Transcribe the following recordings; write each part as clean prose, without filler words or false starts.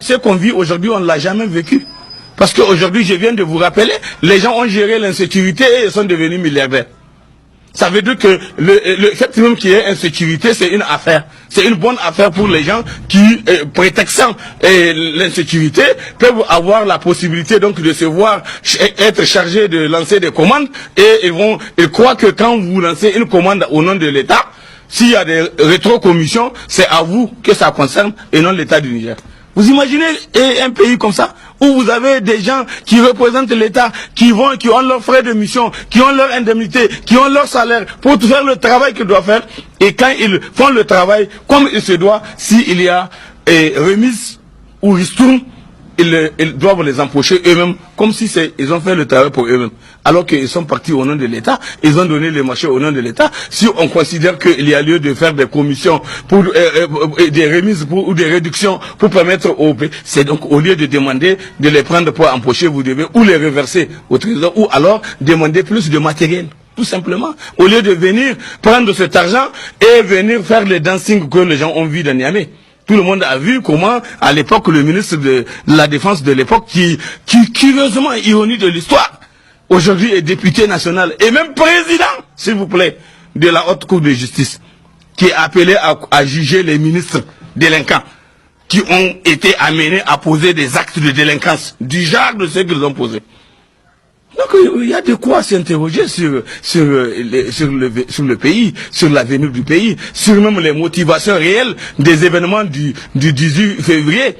Ce qu'on vit aujourd'hui, on ne l'a jamais vécu. Parce qu'aujourd'hui, je viens de vous rappeler, les gens ont géré l'insécurité et ils sont devenus milliardaires. Ça veut dire que le fait même qu'il y ait insécurité, c'est une affaire. C'est une bonne affaire pour les gens qui, prétextant l'insécurité, peuvent avoir la possibilité donc de se voir être chargés de lancer des commandes et ils croient que quand vous lancez une commande au nom de l'État, s'il y a des rétrocommissions, c'est à vous que ça concerne et non l'État du Niger. Vous imaginez un pays comme ça, où vous avez des gens qui représentent l'État, qui ont leurs frais de mission, qui ont leur indemnité, qui ont leur salaire pour faire le travail qu'ils doivent faire. Et quand ils font le travail comme il se doit, s'il y a remise ou ristourne, ils doivent les empocher eux-mêmes, comme si ils ont fait le travail pour eux-mêmes. Alors qu'ils sont partis au nom de l'État, ils ont donné les marchés au nom de l'État. Si on considère qu'il y a lieu de faire des commissions, pour des remises ou des réductions pour permettre aux pays, c'est donc au lieu de demander de les prendre pour empocher, vous devez ou les reverser au trésor, ou alors demander plus de matériel. Tout simplement. Au lieu de venir prendre cet argent et venir faire les dancing que les gens ont vu dans Niamey. Tout le monde a vu comment, à l'époque, le ministre de la Défense de l'époque, qui curieusement, ironie de l'histoire, aujourd'hui est député national et même président, s'il vous plaît, de la Haute Cour de Justice, qui est appelé à juger les ministres délinquants, qui ont été amenés à poser des actes de délinquance, du genre de ce qu'ils ont posé. Donc il y a de quoi s'interroger sur le pays, sur l'avenir du pays, sur même les motivations réelles des événements du 18 février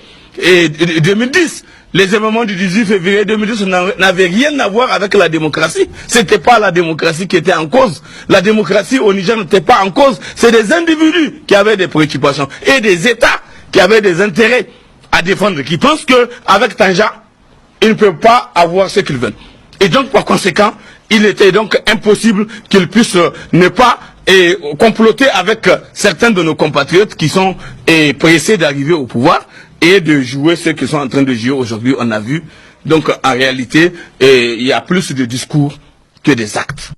2010. Les événements du 18 février 2010 n'avaient rien à voir avec la démocratie. C'était pas la démocratie qui était en cause. La démocratie au Niger n'était pas en cause. C'est des individus qui avaient des préoccupations et des États qui avaient des intérêts à défendre, qui pensent que avec Tanja, ils ne peuvent pas avoir ce qu'ils veulent. Et donc, par conséquent, il était donc impossible qu'ils puissent ne pas comploter avec certains de nos compatriotes qui sont pressés d'arriver au pouvoir et de jouer ce qu'ils sont en train de jouer aujourd'hui, on a vu. Donc, en réalité, il y a plus de discours que des actes.